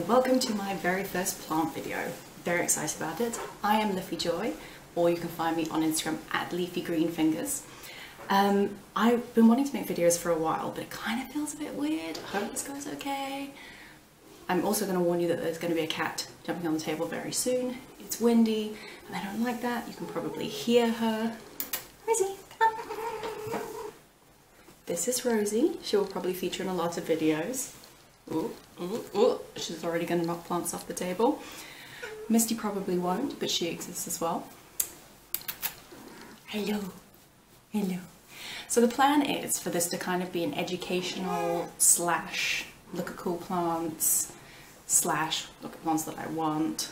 welcome to my very first plant video. Very excited about it. I am Liffey Joy, or you can find me on Instagram at leafygreenfingers. I've been wanting to make videos for a while, but it kind of feels a bit weird. I hope this goes okay. I'm also going to warn you that there's going to be a cat jumping on the table very soon. It's windy, and I don't like that. You can probably hear her. Rosie, come on. This is Rosie. She will probably feature in a lot of videos. Ooh, ooh, ooh. She's already going to knock plants off the table. Misty probably won't, but she exists as well. Hello. Hello. So the plan is for this to kind of be an educational slash look at cool plants slash look at plants that I want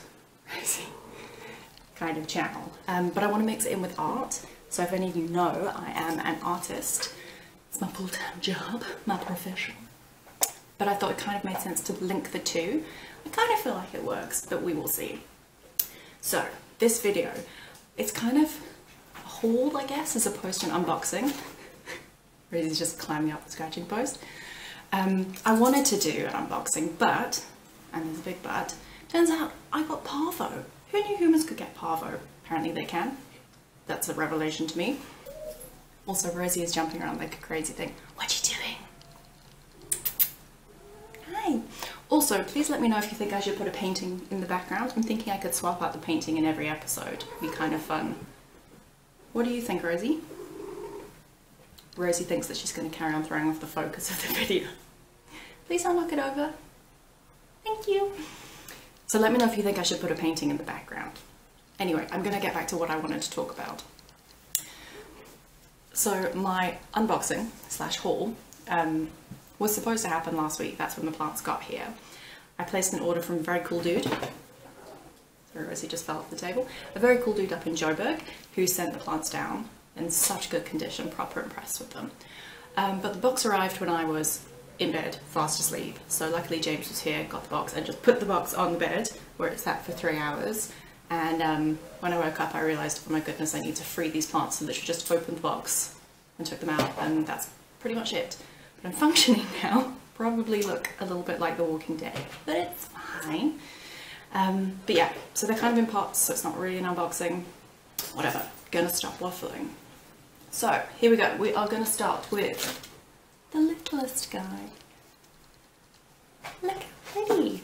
kind of channel. But I want to mix it in with art. So if any of you know, I am an artist. It's my full-time job, my profession. But I thought it kind of made sense to link the two. I kind of feel like it works, but we will see. So this video, it's kind of a haul, I guess, as opposed to an unboxing. Rosie's just climbing up the scratching post. I wanted to do an unboxing, but, and there's a big but, turns out I got parvo. Who knew humans could get parvo? Apparently they can. That's a revelation to me. Also, Rosie is jumping around like a crazy thing. What you doing? Hi. Also, please let me know if you think I should put a painting in the background. I'm thinking I could swap out the painting in every episode. It'd be kind of fun. What do you think, Rosie? Rosie thinks that she's going to carry on throwing off the focus of the video. Please don't knock it over. Thank you. So let me know if you think I should put a painting in the background. Anyway, I'm going to get back to what I wanted to talk about. So my unboxing slash haul was supposed to happen last week. That's when the plants got here. I placed an order from a very cool dude. Sorry, Rosie just fell off the table. A very cool dude up in Joburg who sent the plants down in such good condition. Proper impressed with them. But the box arrived when I was in bed, fast asleep. So luckily James was here, got the box, and just put the box on the bed where it sat for 3 hours. And when I woke up, I realised, oh my goodness, I need to free these plants. So literally just opened the box and took them out, and that's pretty much it. But I'm functioning now. Probably look a little bit like The Walking Dead, but it's fine. But yeah, so they're kind of in pots, so it's not really an unboxing. Whatever, gonna stop waffling. So here we go. We are gonna start with the littlest guy. Look how pretty.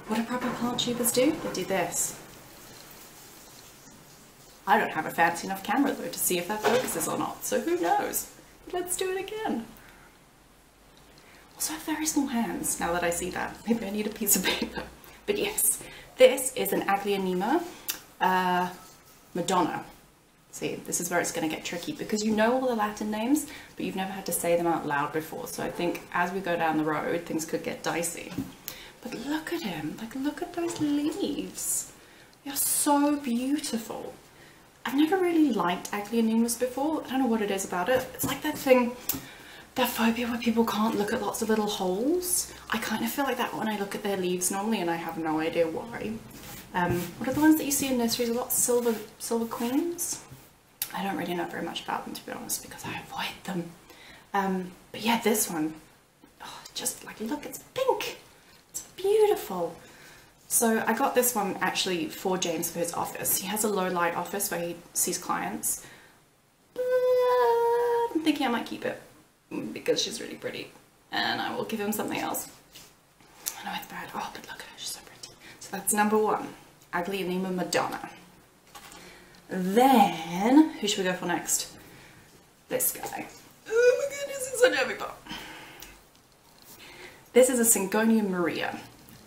What do proper plant tubers do? They do this. I don't have a fancy enough camera though to see if that focuses or not, so who knows? Let's do it again. Also, I have very small hands now that I see that. Maybe I need a piece of paper. But yes, this is an Singhania Madonna. See, this is where it's going to get tricky because you know all the Latin names, but you've never had to say them out loud before. So I think as we go down the road, things could get dicey. But look at him, like look at those leaves. They're so beautiful. I've never really liked Singhanias before. I don't know what it is about it. It's like that thing, that phobia where people can't look at lots of little holes. I kind of feel like that when I look at their leaves normally, and I have no idea why. What are the ones that you see in nurseries a lot? Silver Queens? I don't really know very much about them, to be honest, because I avoid them. But yeah, this one, oh, just like, look, it's pink. It's beautiful. So I got this one actually for James for his office. He has a low light office where he sees clients. But I'm thinking I might keep it because she's really pretty, and I will give him something else. I know it's bad. Oh, but look at her, she's so pretty. So that's number one, Singhania Madonna. Then, who should we go for next? This guy. Oh my goodness, it's such a heavy pot. This is a Singhania Maria.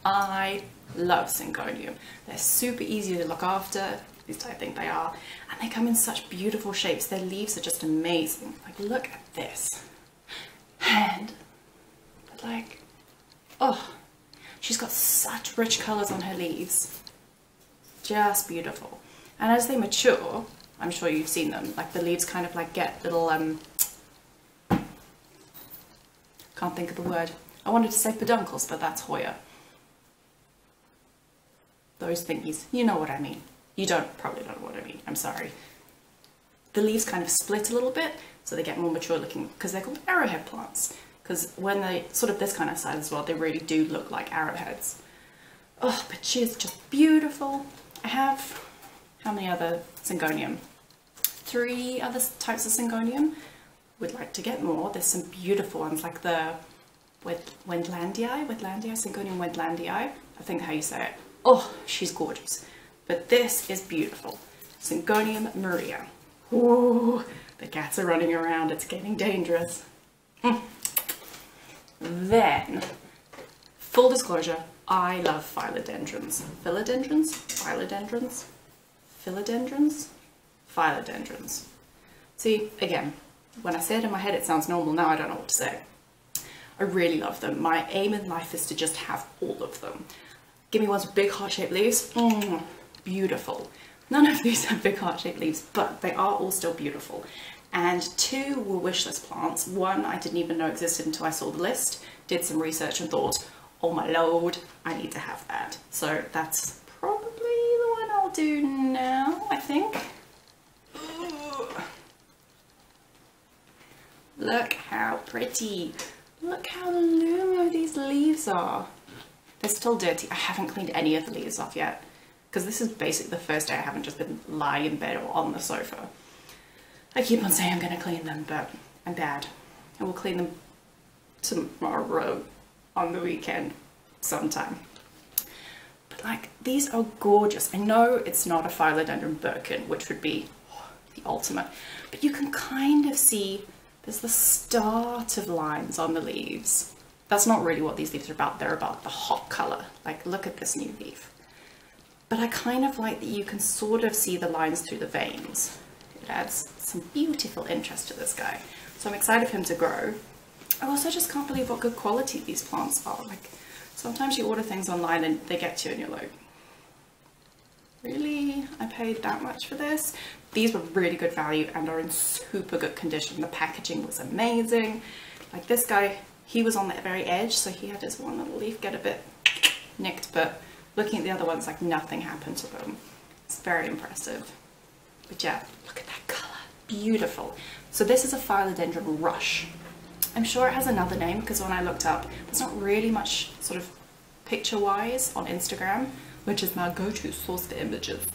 I love Singhania. They're super easy to look after, at least I think they are, and they come in such beautiful shapes. Their leaves are just amazing. Like, look at this. And, like, oh, she's got such rich colours on her leaves. Just beautiful. And as they mature, I'm sure you've seen them, like the leaves kind of like get little, can't think of the word. I wanted to say peduncles, but that's Hoya. Those thingies, you know what I mean. You probably don't know what I mean, I'm sorry. The leaves kind of split a little bit, so they get more mature looking, because they're called arrowhead plants. Because when they, sort of this kind of size as well, they really do look like arrowheads. Oh, but she is just beautiful. I have, how many other Singhonium? 3 other types of Singhonium. Would like to get more. There's some beautiful ones like the Wendlandii, Singhonium Wendlandii. I think how you say it. Oh, she's gorgeous. But this is beautiful. Singhania Maria. Ooh, the cats are running around. It's getting dangerous. Then, full disclosure, I love philodendrons. Philodendrons? Philodendrons? Philodendrons? Philodendrons. See, again, when I say it in my head it sounds normal, now I don't know what to say. I really love them. My aim in life is to just have all of them. Give me ones with big heart-shaped leaves. Beautiful. None of these have big heart-shaped leaves, but they are all still beautiful. And 2 were wishlist plants. 1 I didn't even know existed until I saw the list, did some research and thought, oh my lord, I need to have that. So that's probably the one I'll do now, I think. Ooh. Look how pretty. Look how lumo these leaves are. They're still dirty. I haven't cleaned any of the leaves off yet, because this is basically the first day I haven't just been lying in bed or on the sofa. I keep on saying I'm going to clean them, but I'm bad. I will clean them tomorrow on the weekend sometime. But like, these are gorgeous. I know it's not a Philodendron Birkin, which would be the ultimate, but you can kind of see there's the start of lines on the leaves. That's not really what these leaves are about. They're about the hot color. Like, look at this new leaf. But I kind of like that you can sort of see the lines through the veins. It adds some beautiful interest to this guy. So I'm excited for him to grow. I also just can't believe what good quality these plants are. Like, sometimes you order things online and they get to you and you're like, really? I paid that much for this? These were really good value and are in super good condition. The packaging was amazing. Like this guy, he was on the very edge, so he had his one little leaf get a bit nicked, but looking at the other ones, like nothing happened to them. It's very impressive. But yeah, look at that color. Beautiful. So this is a Philodendron Rush. I'm sure it has another name, because when I looked up, there's not really much sort of picture-wise on Instagram, which is my go-to source for images.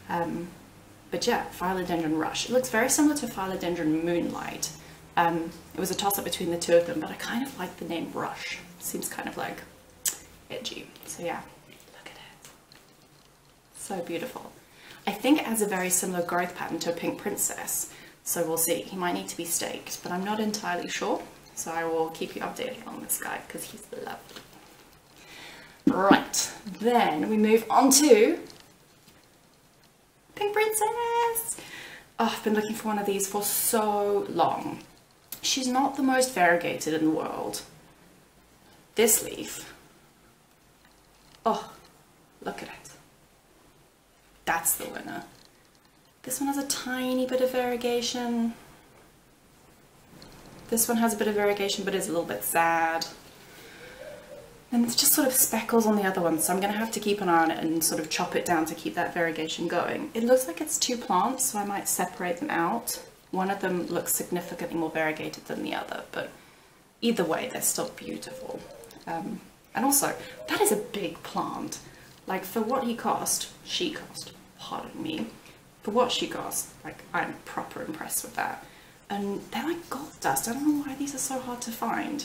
But yeah, Philodendron Rush. It looks very similar to Philodendron Moonlight. It was a toss-up between the 2 of them, but I kind of like the name Rush. Seems kind of like edgy. So yeah, look at it. So beautiful. I think it has a very similar growth pattern to a Pink Princess. So we'll see. He might need to be staked, but I'm not entirely sure. So I will keep you updated on this guy because he's lovely. Right, then we move on to Pink Princess. Oh, I've been looking for one of these for so long. She's not the most variegated in the world. This leaf, oh, look at it. That's the winner. This one has a tiny bit of variegation. This one has a bit of variegation, but is a little bit sad. And it's just sort of speckles on the other one, so I'm going to have to keep an eye on it and sort of chop it down to keep that variegation going. It looks like it's 2 plants, so I might separate them out. One of them looks significantly more variegated than the other, but either way, they're still beautiful. And also, that is a big plant. Like, for what she cost, pardon me, for what she cost, like, I'm proper impressed with that. And they're like gold dust. I don't know why these are so hard to find.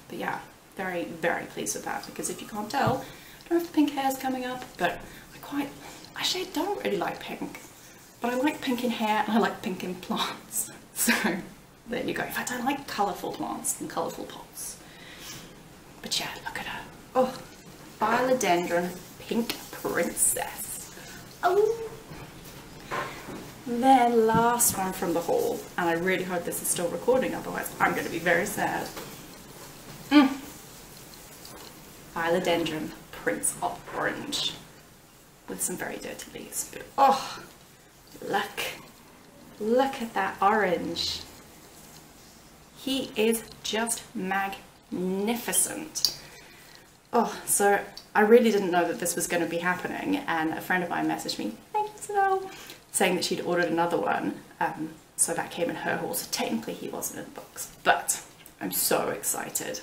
But yeah, very, very pleased with that, because if you can't tell, I don't know if the pink hair is coming up, but actually I don't really like pink, but I like pink in hair and I like pink in plants. So there you go. In fact, I like colourful plants and colourful pots. But yeah, look at her. Oh, Philodendron Pink Princess. Oh. Then last one from the haul, and I really hope this is still recording, otherwise I'm going to be very sad. Philodendron Prince of Orange, with some very dirty leaves, but oh, look at that orange. He is just magnificent. Oh, so I really didn't know that this was going to be happening, and a friend of mine messaged me, thank you so, saying that she'd ordered another one, so that came in her haul, so technically he wasn't in the box, but I'm so excited.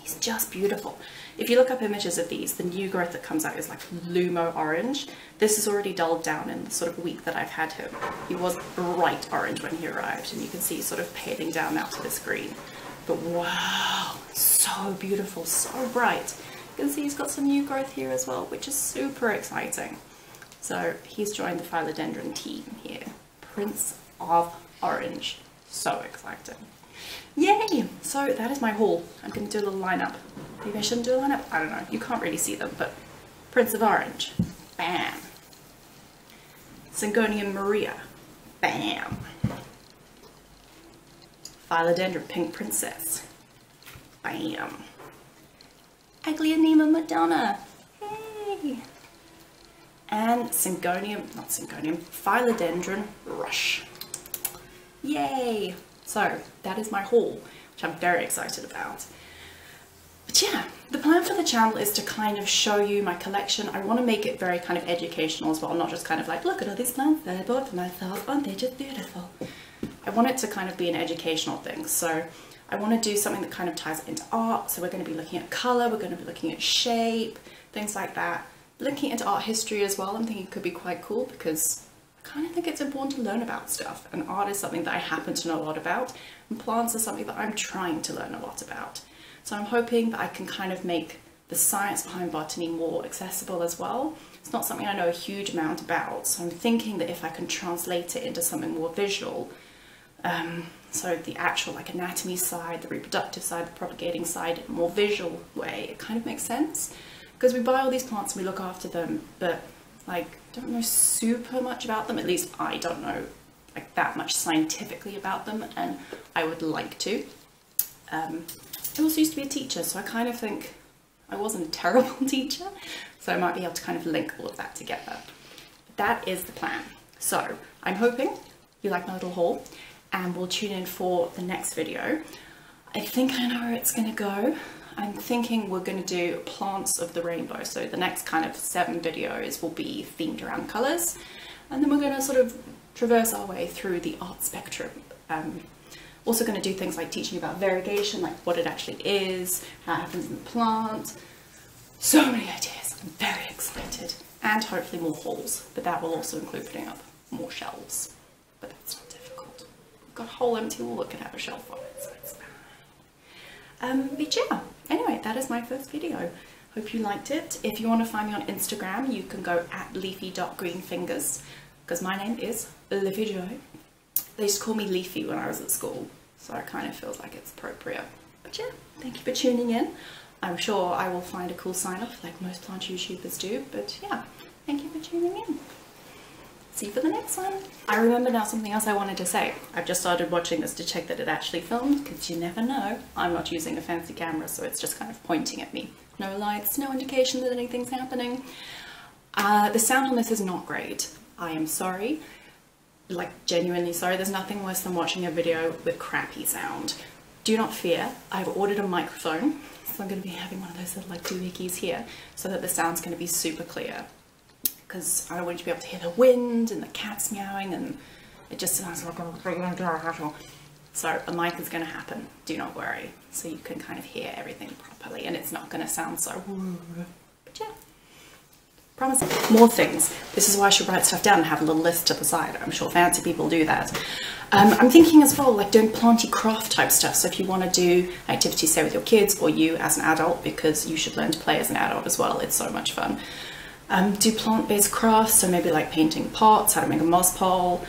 He's just beautiful. If you look up images of these, the new growth that comes out is like Lumo orange. This is already dulled down in the sort of week that I've had him. He was bright orange when he arrived, and you can see he's sort of paling down now to this green. But wow, so beautiful, so bright. You can see he's got some new growth here as well, which is super exciting. So he's joined the Philodendron team here. Prince of Orange. So exciting. Yay! So that is my haul. I'm going to do a little lineup. Maybe I shouldn't do a lineup? I don't know. You can't really see them, but Prince of Orange. Bam. Singhania Maria. Bam. Philodendron Pink Princess. Bam. Singhania Madonna. Hey. And Philodendron Rush. Yay! So that is my haul, which I'm very excited about. But yeah, the plan for the channel is to kind of show you my collection. I want to make it very kind of educational as well, not just kind of like, look at all these plants that I bought for myself, aren't they just beautiful? I want it to kind of be an educational thing. So I want to do something that kind of ties into art. So we're going to be looking at colour, we're going to be looking at shape, things like that. Looking into art history as well, I'm thinking it could be quite cool because I kind of think it's important to learn about stuff, and art is something that I happen to know a lot about, and plants are something that I'm trying to learn a lot about. So I'm hoping that I can kind of make the science behind botany more accessible as well. It's not something I know a huge amount about, so I'm thinking that if I can translate it into something more visual, so the actual like anatomy side, the reproductive side, the propagating side, in a more visual way, it kind of makes sense. Because we buy all these plants and we look after them, but like don't know super much about them. At least I don't know like that much scientifically about them, and I would like to. I also used to be a teacher, so I kind of think I wasn't a terrible teacher, so I might be able to kind of link all of that together. But that is the plan. So I'm hoping you like my little haul, and we'll tune in for the next video. I think I know where it's gonna go. I'm thinking we're going to do plants of the rainbow, so the next kind of 7 videos will be themed around colours, and then we're going to sort of traverse our way through the art spectrum. Also going to do things like teaching about variegation, like what it actually is, how it happens in the plant. So many ideas, I'm very excited, and hopefully more hauls, but that will also include putting up more shelves, but that's not difficult. We've got a whole empty wall that can have a shelf on it, so it's fine. But yeah. Anyway, that is my first video. Hope you liked it. If you want to find me on Instagram, you can go at leafy.greenfingers, because my name is Liffey Joy. They used to call me Leafy when I was at school, so it kind of feels like it's appropriate. But yeah, thank you for tuning in. I'm sure I will find a cool sign off like most plant YouTubers do, but yeah, thank you for tuning in. See you for the next one. I remember now something else I wanted to say. I've just started watching this to check that it actually filmed, because you never know. I'm not using a fancy camera, so it's just kind of pointing at me. No lights, no indication that anything's happening. The sound on this is not great. I am sorry. Like, genuinely sorry. There's nothing worse than watching a video with crappy sound. Do not fear. I've ordered a microphone, so I'm going to be having one of those little like doohickeys here, so that the sound's going to be super clear. Because I don't want you to be able to hear the wind and the cats meowing, and it just sounds like so a mic is going to happen, do not worry, so you can kind of hear everything properly, and it's not going to sound so but yeah, promise. More things. This is why I should write stuff down and have a little list to the side. I'm sure fancy people do that. I'm thinking as well, like doing planty craft type stuff, so if you want to do activities, say with your kids or you as an adult, because you should learn to play as an adult as well, it's so much fun. Do plant-based crafts, so maybe like painting pots, how to make a moss pole,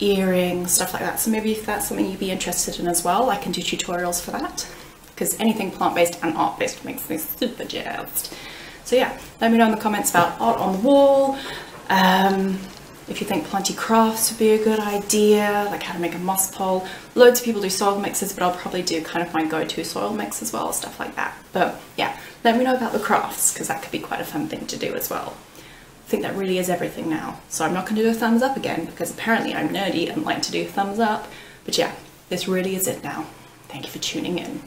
earrings, stuff like that. So maybe if that's something you'd be interested in as well, I can do tutorials for that, because anything plant-based and art-based makes me super jazzed. So yeah, let me know in the comments about art on the wall, if you think planty crafts would be a good idea, like how to make a moss pole. Loads of people do soil mixes, but I'll probably do kind of my go-to soil mix as well, stuff like that. But yeah, let me know about the crafts, because that could be quite a fun thing to do as well. I think that really is everything now. So I'm not going to do a thumbs up again, because apparently I'm nerdy and like to do thumbs up. But yeah, this really is it now. Thank you for tuning in.